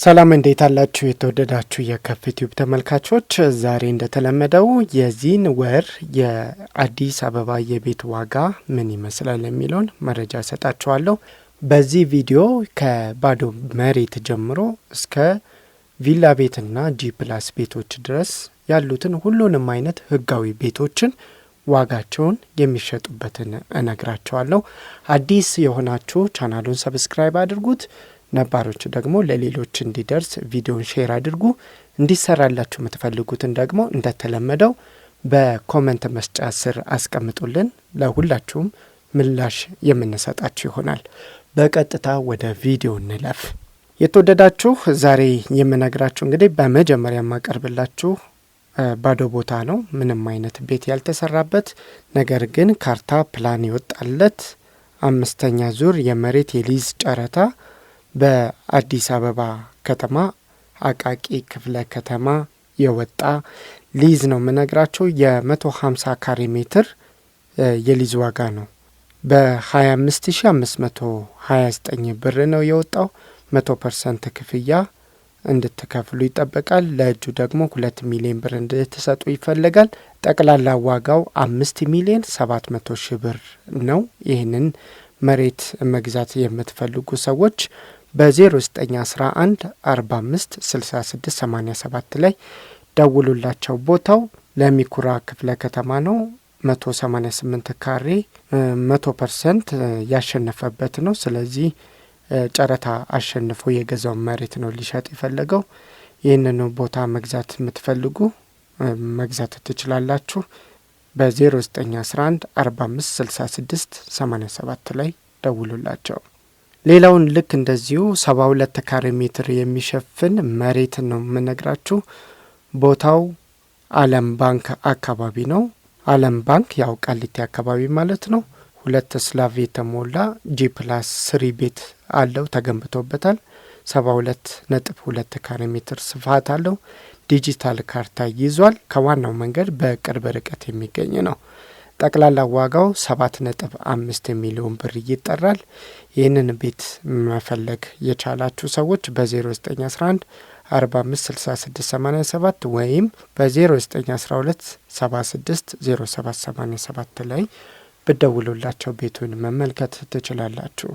ሰላም እንዴት አላችሁ የተወደዳችሁ የከፍ ዩቲዩብ ተመልካቾች፣ ዛሬ እንደተለመደው የዚህን ወር የአዲስ አበባ የቤት ዋጋ ምን ይመስላል የሚለውን መረጃ ሰጣችኋለሁ። በዚህ ቪዲዮ ከባዶ መሬት ጀምሮ እስከ ቪላ ቤትና ጂ ፕላስ ቤቶች ድረስ ያሉትን ሁሉንም አይነት ህጋዊ ቤቶችን ዋጋቸውን የሚሸጡበትን እነግራችኋለሁ። አዲስ የሆናችሁ ቻናሉን ሰብስክራይብ አድርጉት። ነባሮች ደግሞ ለሌሎች እንዲደርስ ቪዲዮን ሼር አድርጉ። እንዲሰራላችሁ የምትፈልጉትን ደግሞ እንደተለመደው በኮሜንት መስጫ ስር አስቀምጡልን። ለሁላችሁም ምላሽ የምንሰጣችሁ ይሆናል። በቀጥታ ወደ ቪዲዮ እንለፍ። የተወደዳችሁ ዛሬ የምነግራችሁ እንግዲህ በመጀመሪያ ማቀርብላችሁ ባዶ ቦታ ነው። ምንም አይነት ቤት ያልተሰራበት ነገር ግን ካርታ ፕላን ይወጣለት 5ኛ ዙር የመሬት የሊዝ ጨረታ በአዲስ አበባ ከተማ አቃቂ ክፍለ ከተማ የወጣ ሊዝ ነው የምነግራችሁ። የ150 ካሬ ሜትር የሊዝ ዋጋ ነው። በ25529 ብር ነው የወጣው። 100% ክፍያ እንድትከፍሉ ይጠበቃል። ለእጁ ደግሞ 2 ሚሊዮን ብር እንድትሰጡ ይፈልጋል። ጠቅላላ ዋጋው 5,700,000 ብር ነው። ይህንን መሬት መግዛት የምትፈልጉ ሰዎች በ0911 45 66 87 ላይ ደውሉላቸው። ቦታው ለሚኩራ ክፍለ ከተማ ነው። 188 ካሬ 100% ያሸነፈበት ነው። ስለዚህ ጨረታ አሸንፎ የገዛው መሬት ነው ሊሸጥ የፈለገው። ይህንን ቦታ መግዛት የምትፈልጉ መግዛት ትችላላችሁ። በ0911 45 66 87 ላይ ደውሉላቸው። ሌላውን ልክ እንደዚሁ 72 ካሬ ሜትር የሚሸፍን መሬት ነው የምነግራችሁ። ቦታው አለም ባንክ አካባቢ ነው። አለም ባንክ ያው ቃሊቲ አካባቢ ማለት ነው። 2 ስላቭ የተሞላ ጂ ፕላስ 3 ቤት አለው ተገንብቶበታል። 72.2 ካሬ ሜትር ስፋት አለው። ዲጂታል ካርታ ይዟል። ከዋናው መንገድ በቅርብ ርቀት የሚገኝ ነው። ጠቅላላ ዋጋው 7.5 ሚሊዮን ብር ይጠራል። ይህንን ቤት መፈለግ የቻላችሁ ሰዎች በ0911 45 66 87 ወይም በ0912 76 0787 ላይ ብደውሉላቸው ቤቱን መመልከት ትችላላችሁ።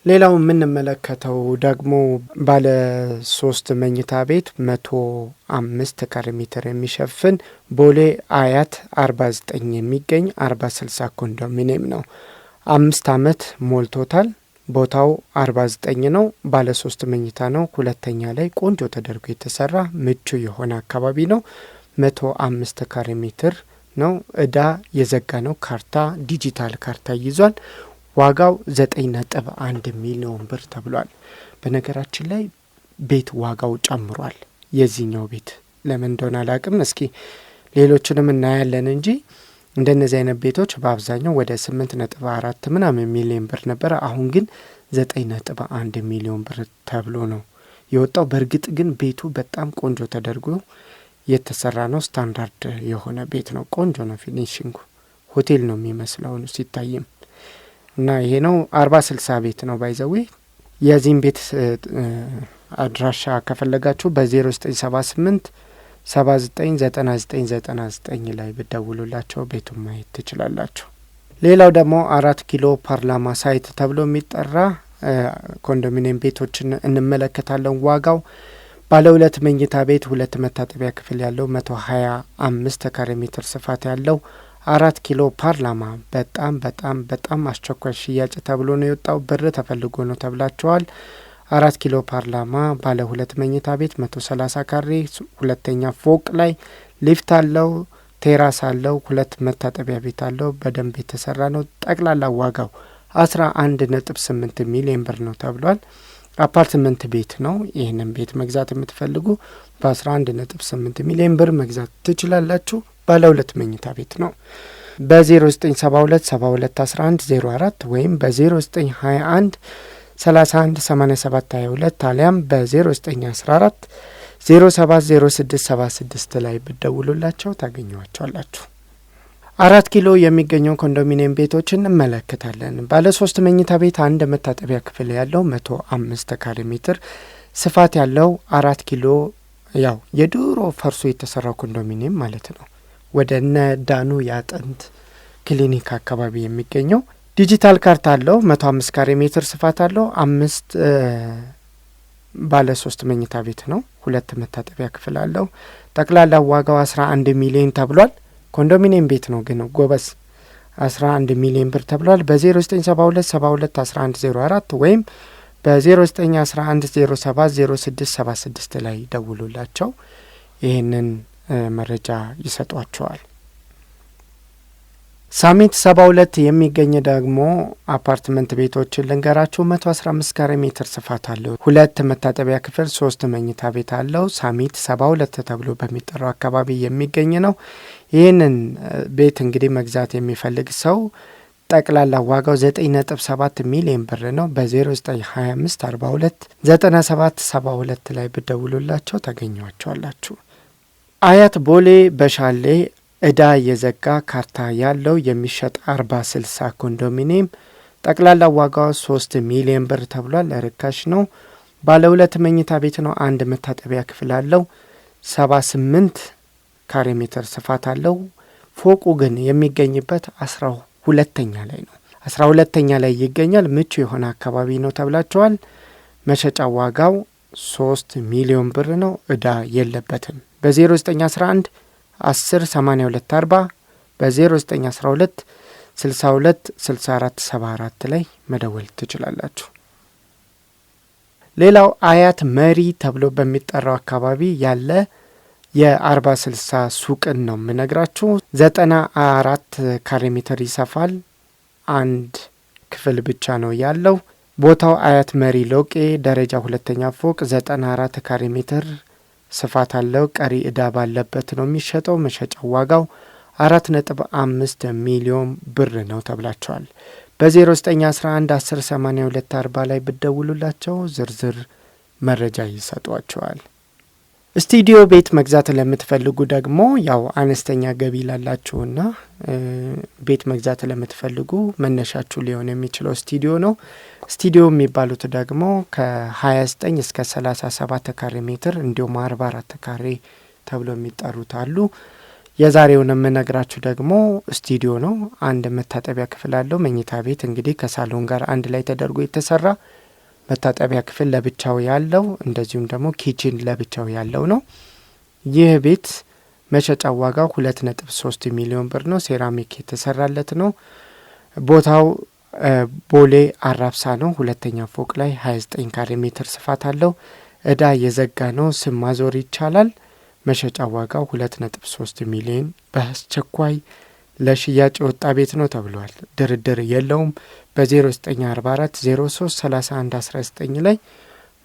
ሌላው የምንመለከተው ደግሞ ባለ 3 መኝታ ቤት 105 ካሬ ሜትር የሚሸፍን ቦሌ አያት 49 የሚገኝ 40/60 ኮንዶሚኒየም ነው። 5 ዓመት ሞልቶታል። ቦታው 49 ነው። ባለ 3 መኝታ ነው። ሁለተኛ ላይ ቆንጆ ተደርጎ የተሰራ ምቹ የሆነ አካባቢ ነው። 105 ካሬ ሜትር ነው። እዳ የዘጋ ነው። ካርታ ዲጂታል ካርታ ይዟል። ዋጋው 9.1 ሚሊዮን ብር ተብሏል። በነገራችን ላይ ቤት ዋጋው ጨምሯል። የዚህኛው ቤት ለምን እንደሆነ አላቅም። እስኪ ሌሎችንም እናያለን እንጂ እንደነዚህ አይነት ቤቶች በአብዛኛው ወደ 8.4 ምናምን ሚሊዮን ብር ነበር። አሁን ግን 9.1 ሚሊዮን ብር ተብሎ ነው የወጣው። በእርግጥ ግን ቤቱ በጣም ቆንጆ ተደርጎ የተሰራ ነው። ስታንዳርድ የሆነ ቤት ነው። ቆንጆ ነው። ፊኒሽንጉ ሆቴል ነው የሚመስለው ሲታይም እና ይሄ ነው 40/60 ቤት ነው ባይዘዌ። የዚህም ቤት አድራሻ ከፈለጋችሁ በ0978 799999 ላይ ብደውሉላቸው ቤቱን ማየት ትችላላችሁ። ሌላው ደግሞ 4 ኪሎ ፓርላማ ሳይት ተብሎ የሚጠራ ኮንዶሚኒየም ቤቶችን እንመለከታለን። ዋጋው ባለ 2 መኝታ ቤት 2 መታጠቢያ ክፍል ያለው 125 ካሬ ሜትር ስፋት ያለው 4 ኪሎ ፓርላማ በጣም በጣም በጣም አስቸኳይ ሽያጭ ተብሎ ነው የወጣው። ብር ተፈልጎ ነው ተብላችኋል። 4 ኪሎ ፓርላማ ባለ 2 መኝታ ቤት 130 ካሬ፣ ሁለተኛ ፎቅ ላይ ሊፍት አለው፣ ቴራስ አለው፣ 2 መታጠቢያ ቤት አለው። በደንብ የተሰራ ነው። ጠቅላላ ዋጋው 11.8 ሚሊዮን ብር ነው ተብሏል። አፓርትመንት ቤት ነው። ይህንን ቤት መግዛት የምትፈልጉ በ11.8 ሚሊዮን ብር መግዛት ትችላላችሁ። ባለ 2 መኝታ ቤት ነው። በ0972 7211 04 ወይም በ0921 31 87 22 አሊያም በ0914 070676 ላይ ብደውሉላቸው ታገኟቸዋላችሁ። 4 ኪሎ የሚገኘው ኮንዶሚኒየም ቤቶችን እንመለከታለን። ባለ 3 መኝታ ቤት 1 መታጠቢያ ክፍል ያለው 105 ካሬ ሜትር ስፋት ያለው 4 ኪሎ ያው የድሮ ፈርሶ የተሰራው ኮንዶሚኒየም ማለት ነው። ወደ ነዳኑ የአጥንት ክሊኒክ አካባቢ የሚገኘው ዲጂታል ካርታ አለው። 105 ካሬ ሜትር ስፋት አለው። 5 ባለ 3 መኝታ ቤት ነው። 2 መታጠቢያ ክፍል አለው። ጠቅላላ ዋጋው 11 ሚሊዮን ተብሏል። ኮንዶሚኒየም ቤት ነው ግን ጎበዝ 11 ሚሊዮን ብር ተብሏል። በ0972 72 1104 ወይም በ0911 07 0676 ላይ ደውሉላቸው ይህንን መረጃ ይሰጧቸዋል። ሳሚት 72 የሚገኝ ደግሞ አፓርትመንት ቤቶችን ልንገራችሁ። 115 ካሬ ሜትር ስፋት አለው። 2 መታጠቢያ ክፍል 3 መኝታ ቤት አለው። ሳሚት 72 ተብሎ በሚጠራው አካባቢ የሚገኝ ነው። ይህንን ቤት እንግዲህ መግዛት የሚፈልግ ሰው ጠቅላላ ዋጋው 9.7 ሚሊዮን ብር ነው። በ0925 42 97 72 ላይ ብደውሉላቸው ታገኟቸዋላችሁ። አያት ቦሌ በሻሌ እዳ የዘጋ ካርታ ያለው የሚሸጥ 40/60 ኮንዶሚኒየም ጠቅላላ ዋጋው 3 ሚሊዮን ብር ተብሏል። ርካሽ ነው። ባለ 2 መኝታ ቤት ነው። 1 መታጠቢያ ክፍል አለው። 78 ካሬ ሜትር ስፋት አለው። ፎቁ ግን የሚገኝበት 12ኛ ላይ ነው። 12ኛ ላይ ይገኛል። ምቹ የሆነ አካባቢ ነው ተብላቸዋል። መሸጫ ዋጋው 3 ሚሊዮን ብር ነው። እዳ የለበትም። በ0911 10 82 40 በ0912 62 64 74 ላይ መደወል ትችላላችሁ። ሌላው አያት መሪ ተብሎ በሚጠራው አካባቢ ያለ የ40/60 ሱቅን ነው የምነግራችሁ። 94 ካሬ ሜትር ይሰፋል። 1 ክፍል ብቻ ነው ያለው። ቦታው አያት መሪ ሎቄ ደረጃ 2ኛ ፎቅ 94 ካሬ ሜትር ስፋት አለው። ቀሪ እዳ ባለበት ነው የሚሸጠው። መሸጫው ዋጋው 4.5 ሚሊዮን ብር ነው ተብላቸዋል። በ0911 10 82 40 ላይ ብደውሉላቸው ዝርዝር መረጃ ይሰጧቸዋል። ስቱዲዮ ቤት መግዛት ለምትፈልጉ ደግሞ ያው አነስተኛ ገቢ ላላችሁና ቤት መግዛት ለምትፈልጉ መነሻችሁ ሊሆን የሚችለው ስቱዲዮ ነው። ስቱዲዮ የሚባሉት ደግሞ ከ29 እስከ 37 ካሬ ሜትር እንዲሁም 44 ካሬ ተብሎ የሚጠሩት አሉ። የዛሬውን የምነግራችሁ ደግሞ ስቱዲዮ ነው። 1 መታጠቢያ ክፍል አለው። መኝታ ቤት እንግዲህ ከሳሎን ጋር አንድ ላይ ተደርጎ የተሰራ መታጠቢያ ክፍል ለብቻው ያለው እንደዚሁም ደግሞ ኪችን ለብቻው ያለው ነው። ይህ ቤት መሸጫ ዋጋው 2.3 ሚሊዮን ብር ነው። ሴራሚክ የተሰራለት ነው። ቦታው ቦሌ አራብሳ ነው። 2ኛ ፎቅ ላይ 29 ካሬ ሜትር ስፋት አለው። እዳ የዘጋ ነው። ስም ማዞር ይቻላል። መሸጫ ዋጋው 2.3 ሚሊዮን በአስቸኳይ ለሽያጭ የወጣ ቤት ነው ተብሏል። ድርድር የለውም። በ0944 03 31 19 ላይ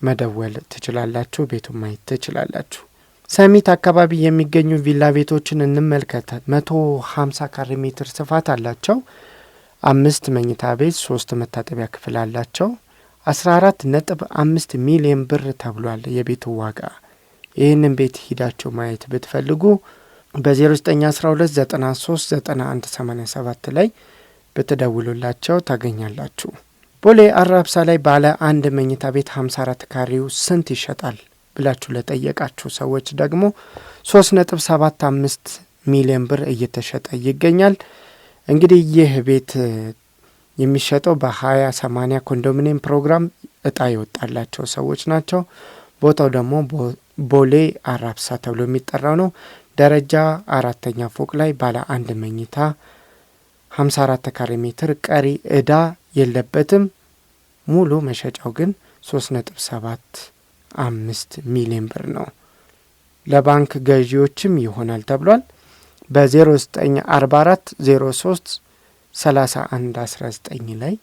መደወል ትችላላችሁ። ቤቱን ማየት ትችላላችሁ። ሰሚት አካባቢ የሚገኙ ቪላ ቤቶችን እንመልከት። 150 ካሬ ሜትር ስፋት አላቸው። 5 መኝታ ቤት 3 መታጠቢያ ክፍል አላቸው። 14.5 ሚሊዮን ብር ተብሏል የቤቱ ዋጋ። ይህንን ቤት ሂዳችሁ ማየት ብትፈልጉ በ0912 93 91 87 ላይ ብትደውሉላቸው ታገኛላችሁ። ቦሌ አራብሳ ላይ ባለ 1 መኝታ ቤት 54 ካሬው ስንት ይሸጣል ብላችሁ ለጠየቃችሁ ሰዎች ደግሞ 3.75 ሚሊዮን ብር እየተሸጠ ይገኛል። እንግዲህ ይህ ቤት የሚሸጠው በ20/80 ኮንዶሚኒየም ፕሮግራም እጣ ይወጣላቸው ሰዎች ናቸው። ቦታው ደግሞ ቦሌ አራብሳ ተብሎ የሚጠራው ነው። ደረጃ 4ኛ ፎቅ ላይ ባለ 1 መኝታ 54 ካሬ ሜትር ቀሪ እዳ የለበትም። ሙሉ መሸጫው ግን 3.75 ሚሊዮን ብር ነው። ለባንክ ገዢዎችም ይሆናል ተብሏል። በ0944 03 31 19 ላይ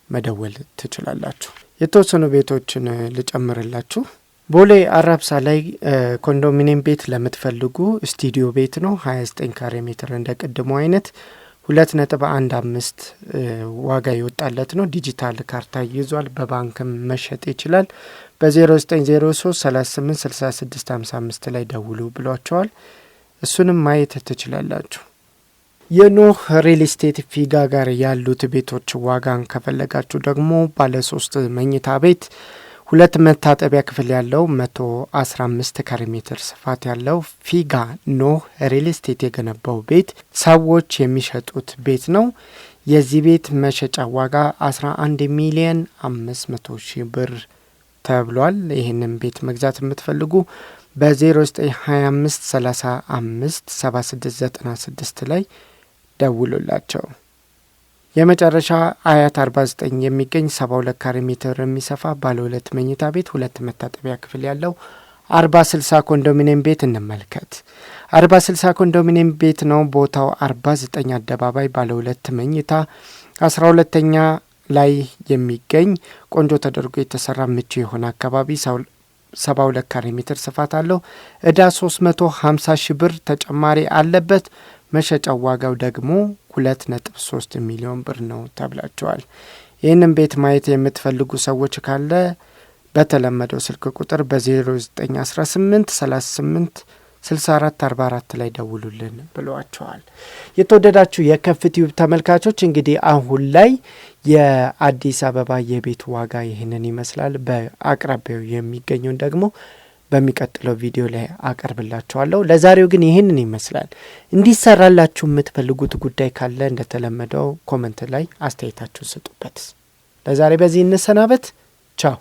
መደወል ትችላላችሁ። የተወሰኑ ቤቶችን ልጨምርላችሁ። ቦሌ አራብሳ ላይ ኮንዶሚኒየም ቤት ለምትፈልጉ ስቱዲዮ ቤት ነው። 29 ካሬ ሜትር እንደ ቅድሞ አይነት 2.15 ዋጋ ይወጣለት ነው። ዲጂታል ካርታ ይዟል። በባንክም መሸጥ ይችላል። በ0903 38 66 55 ላይ ደውሉ ብሏቸዋል። እሱንም ማየት ትችላላችሁ። የኖህ ሪል ስቴት ፊጋ ጋር ያሉት ቤቶች ዋጋን ከፈለጋችሁ ደግሞ ባለ 3 መኝታ ቤት 2 መታጠቢያ ክፍል ያለው 115 ካሬ ሜትር ስፋት ያለው ፊጋ ኖህ ሪል ስቴት የገነባው ቤት ሰዎች የሚሸጡት ቤት ነው። የዚህ ቤት መሸጫ ዋጋ 11,500,000 ብር ተብሏል። ይህንን ቤት መግዛት የምትፈልጉ በ0925 35 7696 ላይ ደውሉላቸው። የመጨረሻ አያት 49 የሚገኝ 72 ካሬ ሜትር የሚሰፋ ባለ 2 መኝታ ቤት 2 መታጠቢያ ክፍል ያለው 40/60 ኮንዶሚኒየም ቤት እንመልከት። 40/60 ኮንዶሚኒየም ቤት ነው። ቦታው 49 አደባባይ ባለ 2 መኝታ 12ኛ ላይ የሚገኝ ቆንጆ ተደርጎ የተሰራ ምቹ የሆነ አካባቢ 72 ካሬ ሜትር ስፋት አለው። እዳ 350,000 ብር ተጨማሪ አለበት። መሸጫው ዋጋው ደግሞ 2.3 ሚሊዮን ብር ነው ተብላቸዋል። ይህንን ቤት ማየት የምትፈልጉ ሰዎች ካለ በተለመደው ስልክ ቁጥር በ0918 38 64 44 ላይ ደውሉልን ብለዋቸዋል። የተወደዳችሁ የከፍ ቲዩብ ተመልካቾች እንግዲህ አሁን ላይ የአዲስ አበባ የቤት ዋጋ ይህንን ይመስላል። በአቅራቢያው የሚገኘውን ደግሞ በሚቀጥለው ቪዲዮ ላይ አቀርብላችኋለሁ። ለዛሬው ግን ይህንን ይመስላል። እንዲሰራላችሁ የምትፈልጉት ጉዳይ ካለ እንደተለመደው ኮመንት ላይ አስተያየታችሁን ስጡበት። ለዛሬ በዚህ እንሰናበት። ቻው።